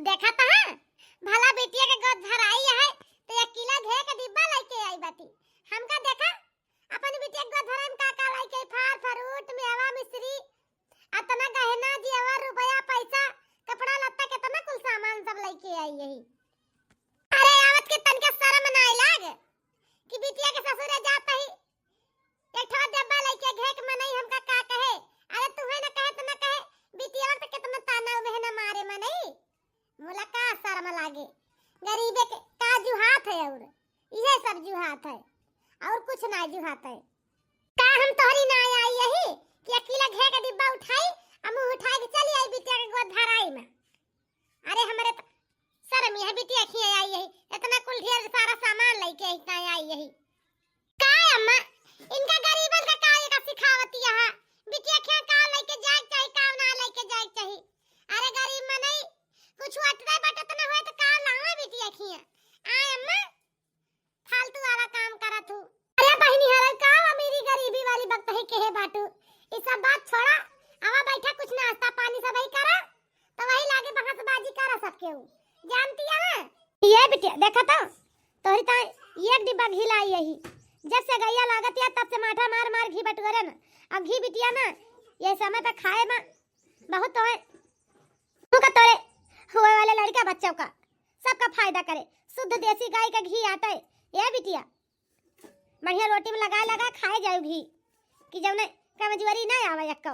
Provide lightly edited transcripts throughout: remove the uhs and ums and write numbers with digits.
देखा था भला बेटिया के गोद भराई है तो एक किलो घे के डिब्बा लेके आई बाती। हमका देखा अपन बेटिया के गोद भराई में का लेके फल फ्रूट मेवा मिश्री अतना गहना जेवर रुपया पैसा कपड़ा लत्ता कितना कुल सामान सब लेके आई यही। अरे आवत के तनका शर्म ना लाग कि बेटिया के ससुरे जाता ही एक ठो डिब्बा लेके घे के मनई हमका का कहे। अरे तू है ना कहे तो ना कहे बेटिया तो कितना ताना बहना मारे मनई मोला का शर्म लागे। गरीबे के का जुहात है और ये सब जुहात है और कुछ ना जुहात है। का हम तोहरी ना आई यही कि अकेला घे का डिब्बा उठाई हम उठाई के चली आई बेटिया के गोद भराई में। अरे हमरे तो शर्म है बेटिया खी आई यही इतना कुल ढेर सारा सामान लेके आई यही। का अम्मा इनका गरीबन का काय का सिखावती है बेटिया क्या का लेके जाए चाहे का ना लेके जाए चाहे। अरे गरीब में नहीं कुछ अटरे बटत ना होए तो का लावे बेटिया खिया आ अम्मा फालतू वाला काम करत हूं। अरे बहनी हरे का मेरी गरीबी वाली वक्त है के है बाटू ये सब बात छोड़ा आवा बैठा कुछ नाश्ता पानी सब ही करा तो वही लागे बहसबाजी करा सबके जानती है। ये बेटिया देखा तो तोहरी ता एक डिब्बा घी लाई यही जब से गैया लागत है तब से माथा मार मार घी बटोरे ना अब घी बिटिया ना ये समय पे खाए में बहुत तो है तू का तोरे हुए वाले लड़का बच्चों का सबका फायदा करे। शुद्ध देसी गाय का घी आता है ये बिटिया बढ़िया रोटी में लगा लगा खाए जाओ घी कि जब ने कमजोरी ना आवे यक्को।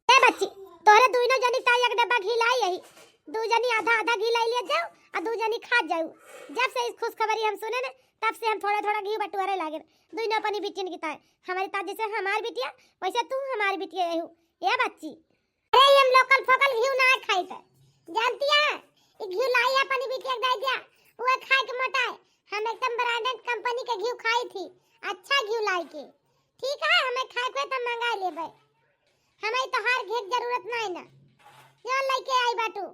ए बच्ची तोरे दुइनो जनी ता एक डब्बा घी लाई यही दू जनी आधा आधा घी लाई ले जाओ और दू जनी खा जाओ। जब से इस खुशखबरी हम सुने ना तब से हम थोड़ा थोड़ा घी बटोरे लागे दुइनो अपनी बिटियन की ताए हमारी ता जैसे हमारी बिटिया वैसे तू हमारी बिटिया है ये बच्ची। अरे हम लोकल फोकल घी ना खाई थे जानती है ये घी लाई अपनी बिटिया दे दिया वो खाए के मोटा है। हम एकदम ब्रांडेड कंपनी के घी खाई थी अच्छा घी लाई के ठीक है हमें खाए को तो मंगा लेबे हमें तो हर घी जरूरत नहीं ना जो लेके आई बाटू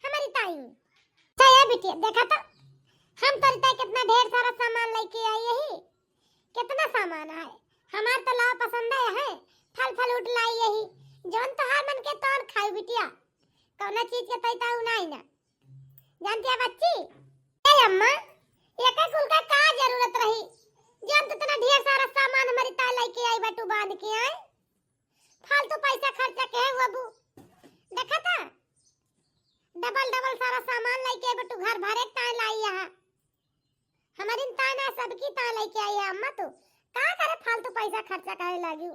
हमारी ताई। अच्छा ये बिटिया देखा तो हम तो कितना ढेर सारा सामान लेके आई यही कितना सामान है हमार तो लाव पसंद है फल फ्रूट लाई यही जोन तो हर मन के तौर खाई बिटिया कौना चीज के तैता नहीं ना जानती है बच्ची। ए अम्मा एक कुल का जरूरत रही जब तो इतना ढेर सारा सामान हमारी ता लेके आई बटू बांध के आए फालतू पैसा खर्चा के है बाबू देखा था डबल डबल सारा सामान लेके आई बटू घर भरे ता लाई यहां हमारी ता ना सबकी ता लेके आई है अम्मा तो का करे फालतू पैसा खर्चा करे लागी।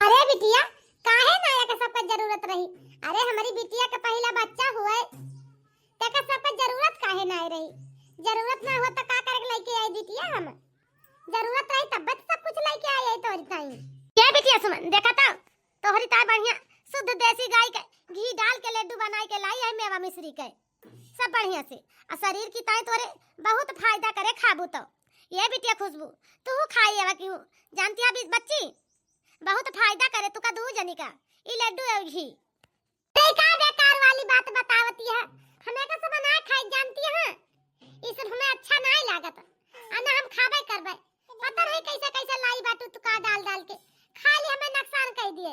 अरे बिटिया काहे ना या के सबका जरूरत रही। अरे हमारी बिटिया का पहला बच्चा हुआ है तेका सबका जरूरत काहे ना रही जरूरत ना हो तो का करे लेके आई बिटिया हम जरूरत रही तब तो सब कुछ लेके आई है तोरी ताई। क्या बिटिया सुमन देखा तो तोहरी ताई बढ़िया शुद्ध देसी गाय के घी डाल के लड्डू बनाई के लाई है मेवा मिश्री के सब बढ़िया से और शरीर की ताई तोरे बहुत फायदा करे खाबू तो ये बिटिया खुशबू तू खाई है क्यों जानती है बच्ची बहुत फायदा करे तू का दू जनी का ई लड्डू और घी का बेकार वाली बात बतावती है हमें का सब ना खाई जानती है इस हमें अच्छा नहीं लागत अना हम खाबे करबे पता नहीं कैसे कैसे लाई बाटू तू का डाल डाल के खाली हमें नुकसान कर दिए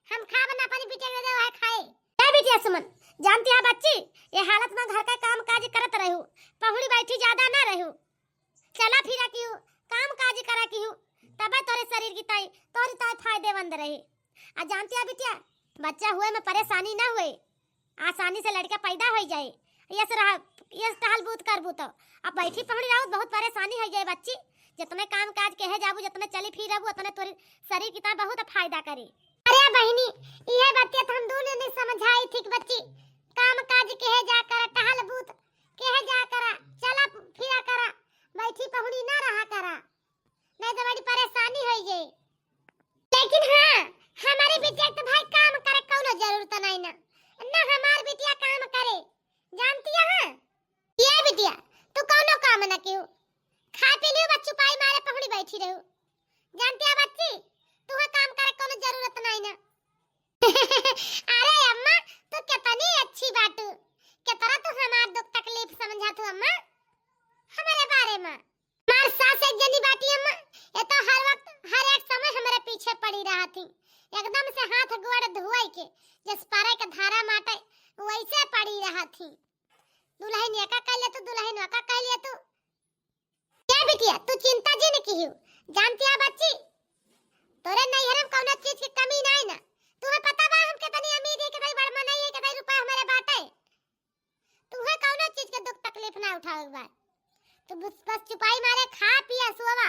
हम खाब ना अपनी बिटिया दे है खाए। ए बिटिया सुमन जानती है बच्ची ये हालत में घर का काम काज करत रहू पहुड़ी बैठी ज्यादा ना रहू चला फिरा क्यों काम काज करा क्यों तब तोरे शरीर की ताई तोरी ताई फायदेमंद रही। आ जानती है बिटिया बच्चा हुए में परेशानी ना हुए आसानी से लड़का पैदा हो जाए ये टहल बूत करबू तो अब बैठी पहुड़ी रहू बहुत परेशानी हो जाए बच्ची जितने काम काज कहे जाबू जितने चली फिर रहू उतने तोरी शरीर की ताई बहुत फायदा करी। अरे बहनी ये बात तो हम दोनों ने समझाई थी बच्ची काम काज कहे जा कर टहल बूत कहे जा कर चला फिरा करा बैठी पहुड़ी ना रहा करा नहीं तो बड़ी परेशानी हो जाए। लेकिन हां हमारी बिटिया तो भाई काम करे कोनो जरूरत नहीं ना ना हमार बिटिया काम करे जानती है ये बिटिया तू कोनो काम ना क्यों खा पी लियो बच्चू पाई मारे पहुड़ी बैठी रहू जानती है बच्ची तू काम करे कोनो जरूरत नहीं ना। अरे अम्मा तू कितनी अच्छी बात कितना तू हमार दुख तकलीफ समझा तू अम्मा हमारे बारे में मार सास एक जनी बाटी अम्मा ये तो हर वक्त हर एक समय हमारे पीछे पड़ी रहा थी एकदम से हाथ गोड़ धोई के जस पारे के धारा माटे वैसे पड़ी थी। दुल्हन एका कह ले तू, दुल्हन एका कह ले तू। क्या बिटिया तू चिंता जी न कीहू, जानती है बच्ची तोरे नैहर में कौनो चीज की कमी नहीं ना। तुम्हें पता बा हम कितनी अमीर है, कितनी बड़मा नहीं है, कितनी रुपए हमारे बाटे। तुम्हें कौनो चीज के दुख तकलीफ ना उठावे बा। तो बस चुपाई मारे खा पिया सोवा।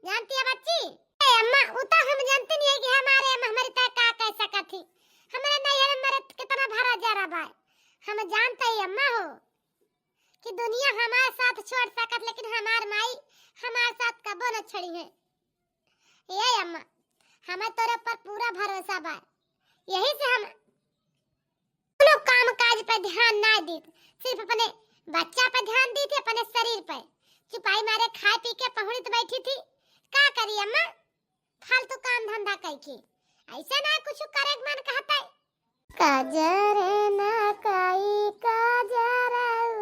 जानती है बच्ची ए अम्मा उता हम जानते नहीं है कि हमारी तय का कैसा कथी। हमारे नैहर में मरद कितना भरा जा रहा बा। हम जानते ही अम्मा हो कि दुनिया हमारे साथ छोड़ सकत, लेकिन हमार माई हमारे साथ कबो न छड़ी है। ये अम्मा हमें तोरे पर पूरा भरोसा बा। यही से हम लोग काम काज पे ध्यान ना दी, सिर्फ अपने बच्चा पे ध्यान दी थी, अपने शरीर पे। चुपाई मारे खाए पी के पहुंच बैठी थी। का करी अम्मा फालतू काम धंधा कई की, ऐसा ना कुछ करे मन कहता है। काजर ना काई काजर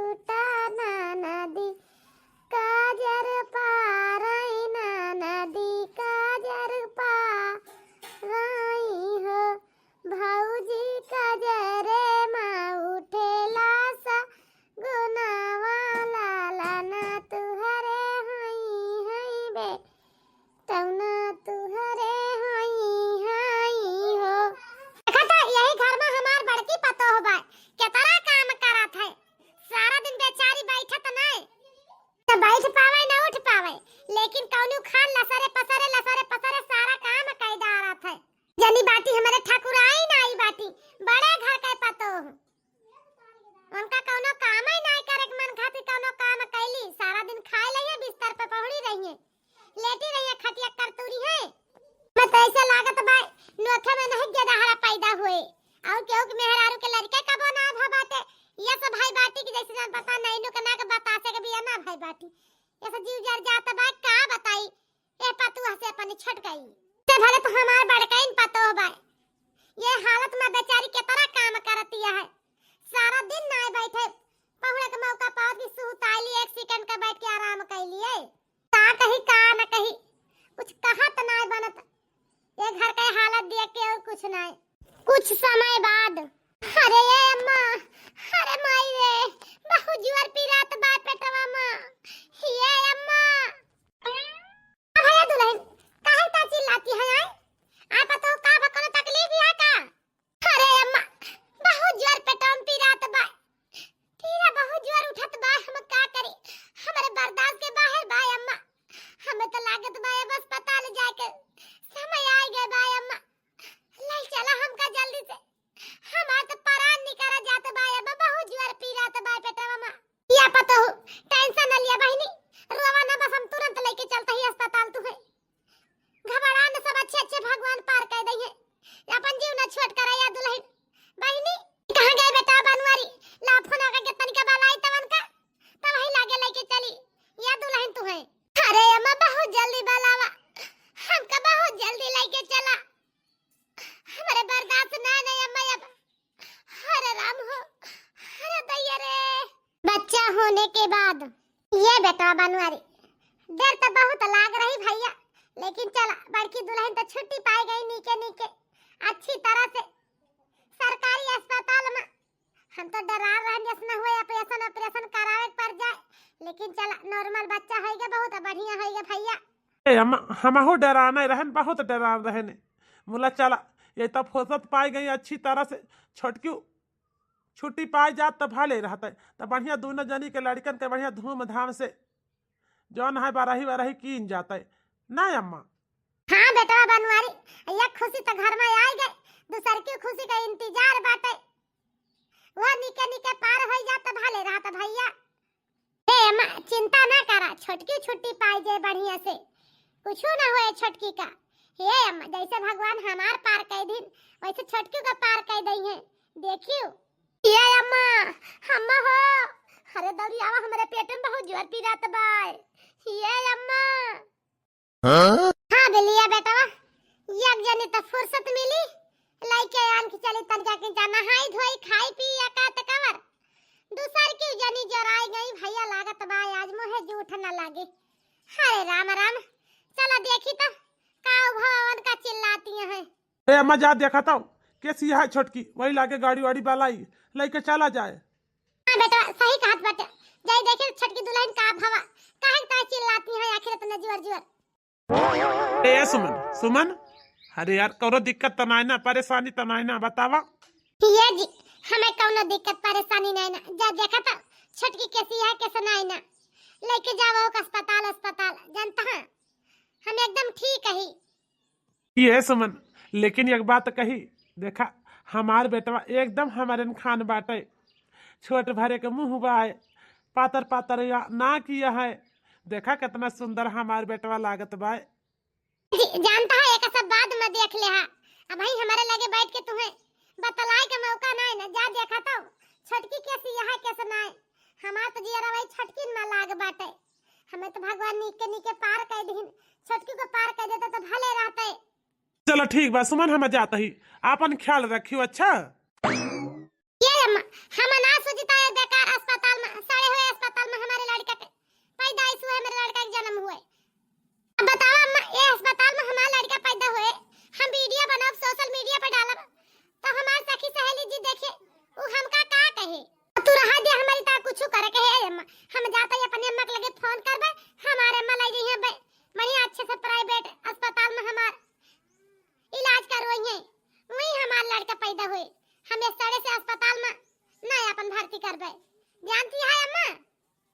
उठा ना नदी, काजर पारई ना नदी, काजर पारई हो भौजी काजरे माँ उठेला सा गुनावा लाला ना तुहरे हई हई बे तौना तुहरे हई हई हो। देखा यही घर में हमार बड़की पतो हो बा केतरा काम करत है। सारा दिन बेचारी बैठत नहीं, तो बैठ पावे ना उठ पावे, लेकिन कौनु खान लसरे पसरे सारा काम कई डारत है। जनी बाटी हमारे ठाकुर आई ना आई बाटी बड़े घर के पतो हो, उनका कौनो काम ही नहीं करे मन खातिर कौनो काम कैली। सारा दिन खाए लइए, बिस्तर पे पहुड़ी रहिए, लेटी रहिए, खटिया करतूरी है। मैं तो ऐसे लागत बा नोखे में नहीं गेदहारा पैदा हुए और केहू के मेहरारू के लड़के कबो ना भबाते। ये सब भाई बाटी की जैसे जान पता नहीं नु के ना के बतासे के बिया ना भाई बाटी ये सब जीव जर जात बा। का बताई ए पतुआ से अपनी छट गई से भले तो हमार बड़काइन पतो बा। ये हालत में बेचारी के तरह काम करती है। सारा दिन ना बैठे पहुड़े के मौका पाओ कि सुताली 1 सेकंड का बैठ के आराम कर लिए। का कहीं का न कहीं कुछ कहत ना बनत। ये घर के हालत देख के और कुछ नहीं। कुछ समय बाद अरे ये अम्मा, अरे माई रे बहु जुआर पी रात बा पेटवा मां। ये अम्मा भैया दुल्हन काहे ता चिल्लाती है यार? आ पतो का बकनो तकलीफ है का? अरे अम्मा बहु जुआर पेटवा में पी रात बा, तेरा बहु जुआर उठत बा, हम का करी? हमारे बर्दाश्त के बाहर बा अम्मा। हमें तो लागत बा बस अस्पताल जाके समय आ गए बा अम्मा। ले चला हमका जल्दी से, हमार तो परान निकरा जात बा अब बहुत जुआर पी रात बा पेटवा में। या पतो टेंशन न लिया बहिनी, रोवा ना बस हम तुरंत लेके चलते ही अस्पताल तू है। घबरा न सब अच्छे भगवान पार कर दई है। अपन जीव न छोड़ कर या दुल्हन बहिनी कहां गए बेटा बनवारी? ला फोन आके के तनिका बालाई तवन का तब ही लागे लेके चली या दुल्हन तू है। अरे अम्मा बहुत जल्दी बालावा, हमका बहुत जल्दी लेके चला, हमारे बर्दाश्त नहीं अम्मा अब। अरे राम हो, अरे दैया रे। बच्चा होने के बाद ये बेटा बनवारी देर तो बहुत लाग रही भैया, लेकिन चला बड़की दुल्हन तो छुट्टी पाई गई नीके नीके अच्छी तरह से सरकारी अस्पताल में। हम तो डरा रहे जैसे न हुए ऑपरेशन करावे पड़ जाए, लेकिन चला नॉर्मल बच्चा होएगा बहुत बढ़िया होएगा भैया। ए अम्मा हमहु डराना रहन, बहुत डरा रहने मुला चला ये तब फुर्सत पाई गई अच्छी तरह से। छोटकी छुट्टी पाई जात तब भले रहते तब बढ़िया दोनों जनी के लड़कन के बढ़िया धूमधाम से जौन है बारही कीन जाते ना अम्मा। हाँ बेटा बनवारी ये खुशी तो घर में आई गए, दूसर की खुशी का इंतजार बाटे। वो निके निके पार हो जात भले रहत भैया। हे अम्मा चिंता ना करा, छोटकी छुट्टी पाई जाए बढ़िया से, कुछ ना होए छोटकी का। हे अम्मा जैसे भगवान हमार पार कर दिन वैसे छोटकी का पार कर दई है, देखियो। ये अम्मा अम्मा हो, अरे दौड़ी आवा हमारे पेट में बहुत जोर पी रात बा। ये अम्मा हाँ बेलिया बेटा एक जनी तो फुर्सत मिली लाइके आन की चली तन जाके जाना हाई धोई खाई पी या का त कवर। दूसर की जनी जराई गई भैया लागत बा आज मोहे जूठ न लागे। अरे राम राम चला देखी तो का भवन का चिल्लाती है। ए अम्मा जा देखा तो कैसी है छोटकी, वही लाके गाड़ी वाड़ी बालाई लेके चला जाए। हां बेटा सही कहत बाटे। जाई देखे छटकी दुल्हन का भवा काहे ता चिल्लाती है आखिर इतना जोर जोर। ए सुमन सुमन, अरे यार कौनो दिक्कत तो नहीं ना, परेशानी तो नहीं ना, बतावा। ये जी हमें कौनो दिक्कत परेशानी नहीं ना, जा देखा तो छटकी कैसी है कैसे नहीं ना, लेके जाओ अस्पताल अस्पताल जानता है हम एकदम ठीक है। ये सुमन, लेकिन एक बात कही, देखा हमार बेटवा एकदम हमारे खान बाटे, छोट भरे के मुंह बाय, पातर पातर या ना किया है, देखा कितना सुंदर हमार बेटवा लागत बाय। जानता है एक सब बाद में देख ले हा, अब भाई हमारे लगे बैठ के तुम्हें बतलाए का मौका नहीं ना, जा देखा तो छटकी कैसी है कैसे नहीं, हमार तो जिया भाई छटकी में लाग बाटे, हमें तो भगवान नीके नीके पार कर दिन, छटकी को पार कर देता तो भले रहते। चलो ठीक बा सुमन, हम जाता ही, आपन ख्याल रखियो। अच्छा ये हम ना सोचता है बेकार अस्पताल में सड़े हुए अस्पताल में हमारे लड़का के पैदाइश हुए, मेरे लड़का का जन्म हुए। अब बताओ अम्मा ये अस्पताल में हमारा लड़का पैदा हुए, हम वीडियो बनाओ सोशल मीडिया पर डालब तो हमार सखी सहेली जी देखे वो हमका का कहे, तू रहा दे हमारी ता कुछ करे कहे अम्मा, हम जाता ही अपने अम्मा के लगे फोन करबे, हमारे अम्मा ले जइहे बे बढ़िया अच्छे से प्राइवेट अस्पताल में हमार इलाज करवाइए, वही हमार लड़का पैदा हुए, हम इस तरह से अस्पताल में ना अपन भर्ती करबे, जानती है अम्मा।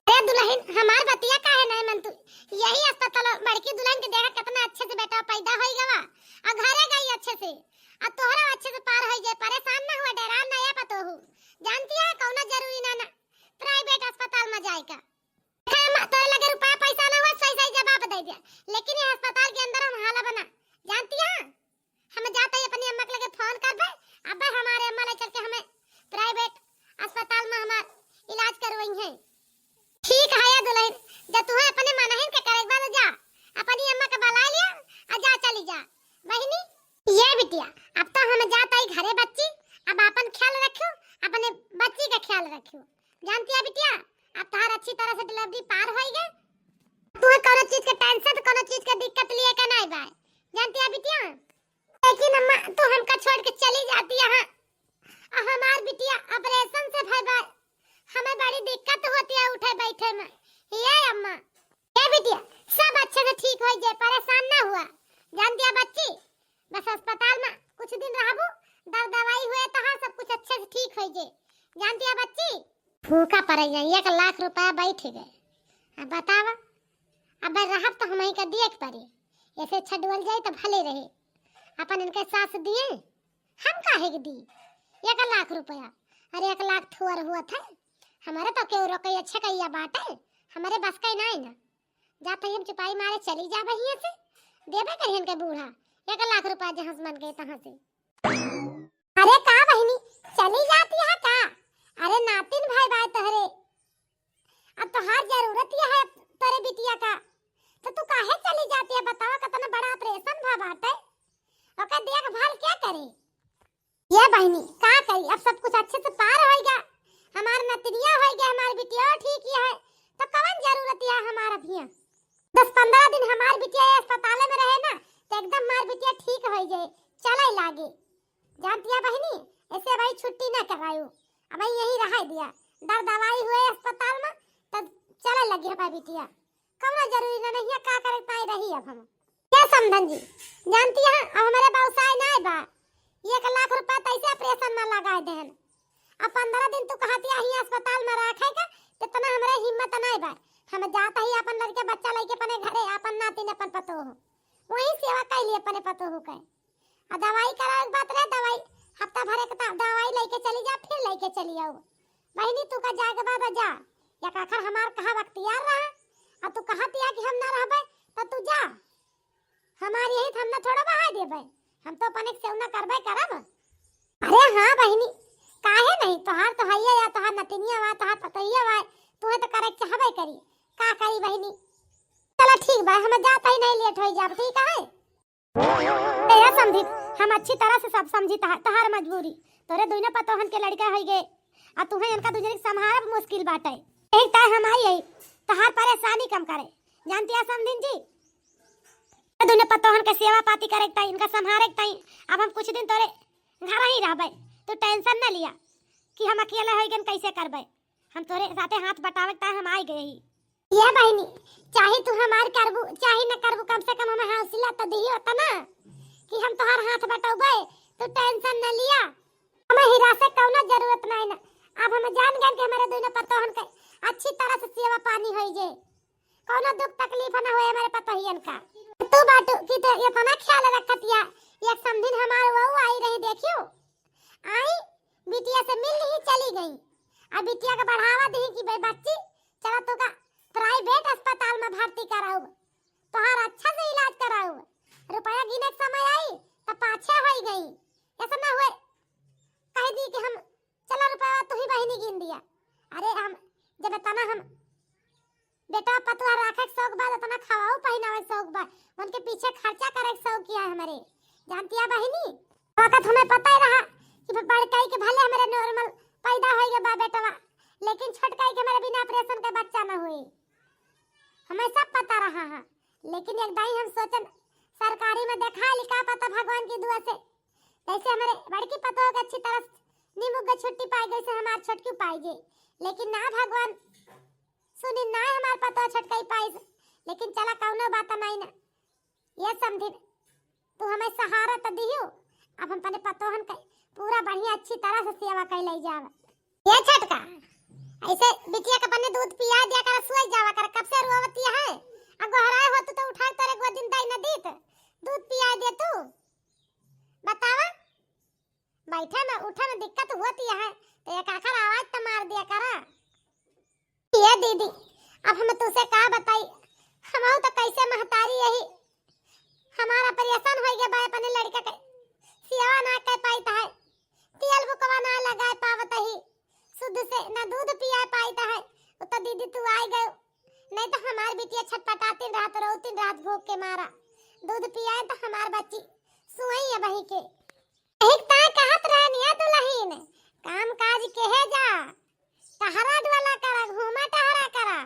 अरे दुल्हन हमार बतिया काहे नहीं मन तू, यही अस्पताल बड़की दुल्हन के देखा कितना अच्छे से बेटा पैदा होई गवा और घरे गई अच्छे से, अब तोहरा अच्छे से पार होई जाए, परेशान ना हुआ डरा ना या पतो हो, जानती है कौना जरूरी ना प्राइवेट अस्पताल में जाए का, तोरे लगे रुपया पैसा ना हुआ सही सही जवाब दे दिया, लेकिन ये अस्पताल के अंदर हम हाला बना, जानती है हम जाते ही अपनी अम्मा के लगे फोन करबे, अब हमारे अम्मा ले चल के हमें प्राइवेट अस्पताल में हमार इलाज करवाई है। ठीक है या दुल्हन, जब तू अपने मनहिन के करे बार जा अपनी अम्मा के बुला लिया और जा चली जा बहनी। ये बिटिया अब तो हम जाता ही घरे बच्ची, अब अपन ख्याल रखियो, अपने बच्ची का ख्याल रखियो, जानती है बिटिया अब तार अच्छी तरह से डिलीवरी पार होई गए, तू कोनो चीज के टेंशन कोनो चीज के दिक्कत लिए का नहीं बा, जानती है बिटिया। लेकिन अम्मा तू हमका छोड़ के चली जाती है, हमार बिटिया ऑपरेशन से भाई हमें बड़ी दिक्कत होती है उठे बैठे में, ये अम्मा ये बिटिया सब अच्छे से ठीक हो जाए, परेशान ना हुआ, जानती है बच्ची, बस अस्पताल में कुछ दिन रहबू, दर दवाई हुए तो हाँ सब कुछ अच्छे से ठीक हो जाए, जानती है बच्ची। भूखा पड़ गए 1 लाख रुपया बैठ गए, अब बतावा अब रहब तो हम ही का देख पड़ी, ऐसे छडवल जाए तो भले रहे, अपन इनके सास दिए हम काहे के दी 1 लाख रुपया, अरे 1 लाख थोर हुआ था, हमारे तो क्यों रोके अच्छे कहिया बात है, हमारे बस का ही नहीं ना, जाते हम चुपाई मारे चली जा बहिए से देबे कहिन के बूढ़ा 1 लाख रुपया जहां से मन गए तहां से। अरे का बहिनी चली जाती है का, अरे नातिन भाई भाई तहरे अब तो हर जरूरत है तेरे बिटिया का, तो तू काहे चली जाती है, बताओ कितना बड़ा ऑपरेशन भा बाटे, ओका देखभाल क्या करे, ये बहनी का करी, अब सब कुछ अच्छे से पार होएगा, हमार नतनिया होएगा, हमार बिटिया ठीक है, तो कौन जरूरत है हमारा भी 10-15 दिन हमार बिटिया अस्पताल में रहे ना तो एकदम हमार बिटिया ठीक हो जाए, चले लागे, जानती है बहनी ऐसे भाई छुट्टी ना करायो, अब यही रहा दिया, दर दवाई हुए अस्पताल में तब चले लगी हमारी बिटिया, कौन जरूरी नहीं है का करे पाई रही अब हम क्या समझन जी, जानती है अब हमारे व्यवसाय नहीं बा, 1 लाख रुपया तैसे ऑपरेशन में लगा देहन, अब 15 दिन तू कहती है अस्पताल में रखे का, इतना हमारे हिम्मत नहीं बा, हम जाता ही अपन लड़के बच्चा लेके अपने घरे अपन नातिन अपन पतो हो वही सेवा कर लिए अपने पतो हो के, और दवाई करा एक बात रे, दवाई हफ्ता भर एक दवाई लेके चली जा फिर लेके चली आओ, बहनी तू का जाके बाद जा, या काखर हमार कहा बख्तियार रहा, अब तू कहती है कि हम ना रहबे तो तू जा, हमारी यही हम ना थोड़ा बहा देबे, हम तो अपन एक सेवना करबे करब। अरे हां बहनी काहे नहीं, तोहार तो हैया या तोहार नतिनिया वा तोहार पतैया वा, तू तो करे चाहबे करी, का करी बहनी, चलो ठीक बा हम जाता ही नहीं लेट हो जाब, ठीक है तेरा समझी, हम अच्छी तरह से सब समझी तोहार मजबूरी, तोरे दोनों पतोहन के लड़का होई गए, आ तुहे इनका दूसरे के संभालना मुश्किल बाटे, एक ताय हम आई है तोहार परेशानी कम करे, जानती है समझिन जी, दोनों पतोहन के सेवा पाती करे ताई इनका संभाले ताई, अब हम कुछ दिन तोरे घर ही रहबे। तू टेंशन न लिया कि हम अकेले होइगन कैसे करबे। हम तोरे साथे हाथ बटावे ता हम आई गए ही। ये बहनी चाहे तू हमार करबू चाहे न करबू, कम से कम हमें हौसला तो दियो होता ना कि हम तोहार हाथ बटावे। तू टेंशन न लिया, हमें हीरा से कौनो जरूरत नहीं ना। अब हम जान गए कि हमारे दोनों पतोहन के अच्छी तरह से सेवा पानी होई जे, कौनो दुख तकलीफ ना होए हमारे पतोहियन का। तू बाटू की तो ये तना ख्याल रखतिया। एक समदिन हमार वहू आई रही, देखियो आई बिटिया से मिल ही चली गई। अब बिटिया का बढ़ावा दी कि भाई बच्ची चला तो का प्राइवेट अस्पताल में भर्ती कराऊ, तोहार अच्छा से इलाज कराऊ। रुपया गिने के समय आई तो पाछे हो गई। ऐसा ना हुए कह दी कि हम चला रुपया तू ही बहिनी गिन दिया। अरे हम जब तना हम बेटा पतुआ रखे के शौक बा, तना खवाऊ पहनावे के शौक बा, उनके पीछे खर्चा करे के शौक किया है हमारे। जानती है बहिनी वक्त हमें पता ही रहा कि बड़काई के भले हमारे नॉर्मल पैदा होएगा बा बेटवा, लेकिन छोटकाई के हमारे बिना ऑपरेशन के बच्चा ना हुई, हमें सब पता रहा है। लेकिन एक दाई हम सोचन सरकारी में देखा लिखा पता भगवान की दुआ से जैसे हमारे बड़की पता होगा अच्छी तरह निमुग छुट्टी पाई गई से हमार छोटकी पाई गई। लेकिन ना भगवान सुनी ना हमार पता छोटकाई पाई, लेकिन चला कौनो बात नहीं ना। ये समझी तू हमें सहारा तो दियो। अब हम तने पतोहन के पूरा बढ़िया अच्छी तरह से सेवा कर ले जावे। ये छटका ऐसे बिटिया के पन्ने दूध पिया दिया कर, सोई जावा कर। कब से रोवती है, अगोहराए हो तो उठा तेरे गोदिन दाई न दीत दूध पिया दे। तू बतावा बैठे में उठे में दिक्कत होती है तो एक आखिर आवाज तो मार दिया करा। ये दीदी अब हम तुझसे का बताई, हम तो कैसे महतारी यही हमारा परेशान हो गया। भाई अपने लड़के के सेवा ना कर पाता है, तेल बुकवा ना लगा पावत ही, शुद्ध से ना दूध पिया पाता है। तो दीदी तू आई गयो, नहीं तो हमार बिटिया छटपटाती रात रोती रात भूख के मारा दूध पियाए तो हमार बच्ची सुई है बही के। एक ता कहत रहनिया दुल्हन काम काज केहे जा, टहरा वाला करा, घूमा टहरा करा,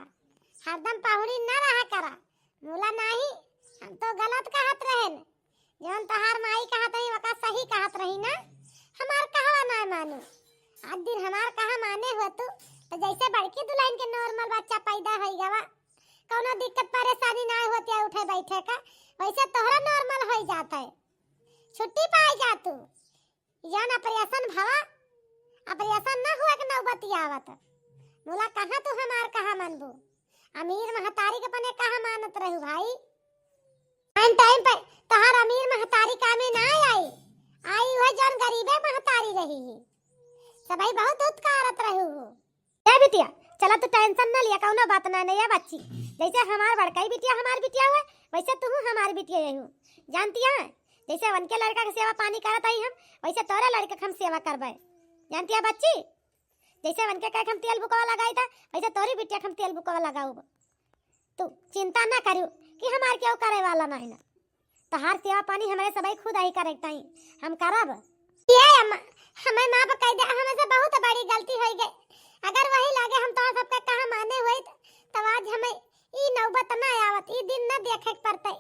हरदम पाहुरी न रहा करा। बोला नहीं हम तो गलत कहत रहन, जौन तहार माई कहत रही वका सही कहत रही ना। हमार कहवा ना मानू, आज दिन हमार कहा माने हो तू तो जैसे बड़की दुल्हन के नॉर्मल बच्चा पैदा हो गवा, कोनो दिक्कत परेशानी ना होती है उठे बैठे का, वैसे तोहरा नॉर्मल हो जाता है। छुट्टी पाई जा तू जौन ऑपरेशन भवा ऑपरेशन ना हुआ के नौबती आवत। बोला कहां तू हमार कहा मानबू, अमीर महतारी के पने कहा मानत रहू भाई। टाइम पे तहार अमीर महतारी कामे ना आई वह जौन गरीबे महतारी रही है। सबई बहुत उत्कारत रहू हो। ए बिटिया चला तू टेंशन ना लिया, कौनो बात ना नहीं है बच्ची। जैसे हमार बड़काई बिटिया हमार बिटिया हुए वैसे तू हमार बिटिया रहू। जानती है जैसे उनके लड़का के सेवा पानी करत आई हम, वैसे तोरा लड़के के हम सेवा करबे। जानती है बच्ची जैसे उनके का हम तेल बुकवा लगाई था, वैसे तोरी बिटिया हम तेल बुकवा लगाऊ। तू चिंता ना करियो कि हमार क्यों करे वाला नहीं ना, तहार सेवा पानी हमारे सबई खुद ही करे ताई हम करब। ये अम्मा हमें माफ कर दे, हमें से बहुत बड़ी गलती हो गई। अगर वही लागे हम तोहर सबका कहा माने होई तो आज हमें ई नौबत ना आवत, ई दिन ना देखे के पड़तई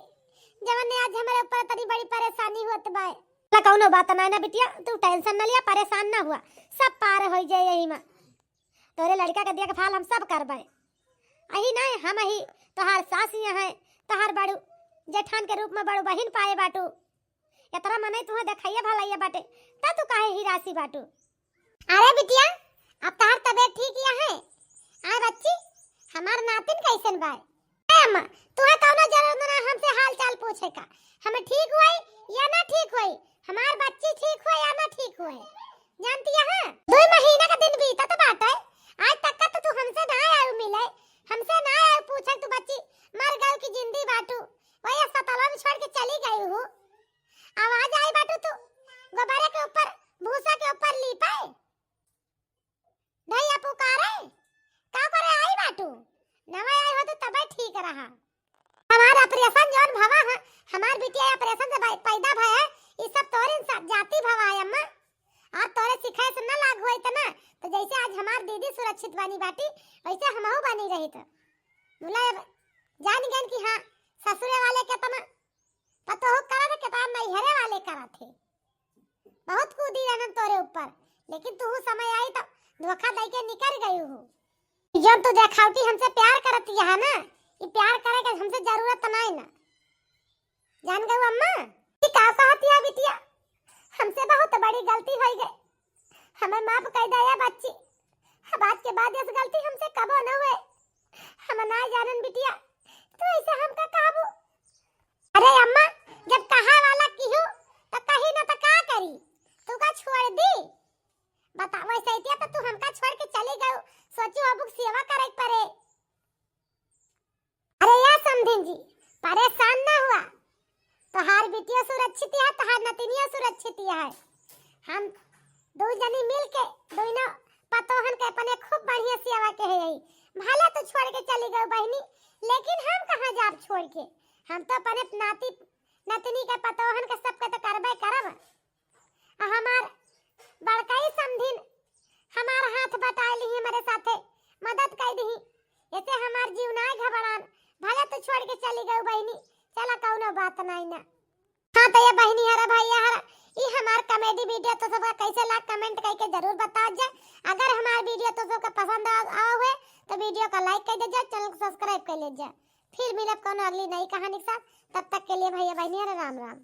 जवन आज हमारे ऊपर तरी बड़ी परेशानी होत बा। ला कौनो बात ना ना बिटिया, तू टेंशन ना लिया, परेशान ना हुआ, सब पार हो जाए यही में। तोरे लड़का के देखभाल हम सब करबे। अही नहीं हम ही तोहार सासियां है, तोहार बड़ू जेठान के रूप में बड़ू बहन पाए बाटू। इतना मने तुम्हें देखाइए भलाइए बाटे ता तू काहे ही राशि बाटू। अरे बिटिया अब तोहार तबीयत ठीक है? आ बच्ची हमार नातिन कैसन बा? अम्मा तुहे कौनो जरूरत ना हमसे हाल चाल पूछे का, हमें ठीक होई या ना ठीक होई, हमार बच्ची ठीक होई या ना ठीक होई। जानती है 2 महीना का दिन बीता तो बात है, आज तक का तो तू हमसे ना आयो मिले, हमसे ना आयो पूछे तू बच्ची मर गई की जिंदी बाटू वही अस्पताल में छोड़ के चली गई हूँ। आवाज आई बाटू तू गोबारे के ऊपर भूसा के ऊपर लीपाए भैया पुकारे का करे आई बाटू नवा आई हो तो तब ठीक रहा। हमारा ऑपरेशन जौन भवा है, हमार बिटिया ऑपरेशन से पैदा भया है, ये सब तोरे जाति भवा है अम्मा। और तोरे सिखाए से ना लागू है तना तो जैसे आज हमार दीदी सुरक्षित बनी बाटी वैसे हमहू बनी रही। तो बोला जान गए कि हाँ ससुरे वाले के तना पतो हो करा थे के ता नैहरे वाले करा थे। बहुत कूदी रहन तोरे ऊपर, लेकिन तू समय आई तो धोखा दे के निकल गई हो। जब तू देखावटी हमसे प्यार करती है ना, ये प्यार करे के हमसे जरूरत नहीं ना, जान गई अम्मा। ये का कहती है बिटिया, हमसे बहुत बड़ी गलती हो गई, हमें माफ कर दे या बच्ची। आज के बाद इस गलती हमसे कबो न हुए, हम ना जानन बिटिया, तू ऐसे हमका काबू। अरे अम्मा, जब कहा वाला किहू तो कही ना तो का करी, तू का छोड़ दी बता। वैसे ही तो तू हमका छोड़ के चली गई, सोचू अब सेवा करे पड़े। अरे या समधिन जी, परेशान ना हुआ, तोहार बिटिया सुरक्षित है, तोहार नतिनिया सुरक्षित है। हम दो जनी मिल के दोनों पतोहन के अपने खूब बढ़िया सेवा के है। भले तो छोड़ के चली गई बहनी, लेकिन हम कहाँ जाब छोड़ के, हम तो अपने नाती नतनी के पतोहन के सबके तो करबे करब। हमार बड़काई समधिन हमार हाथ बटाई ली हमारे साथे मदद कर दी, ऐसे हमार जीव ना घबरान। भले तो छोड़ के चली गई बहनी, चला कौनो बात नहीं ना। हाँ तो ये बहनी हरा भैया हरा, ये हमार कॉमेडी वीडियो तो सबका कैसे लगा कमेंट करके जरूर बता जाए। अगर हमार वीडियो तो सबका पसंद आया हुए तो वीडियो को लाइक कर दीजिए, चैनल को सब्सक्राइब कर लीजिए। फिर मिलब कोनो अगली नई कहानी के साथ, तब तक के लिए भैया बहनी हरा राम राम।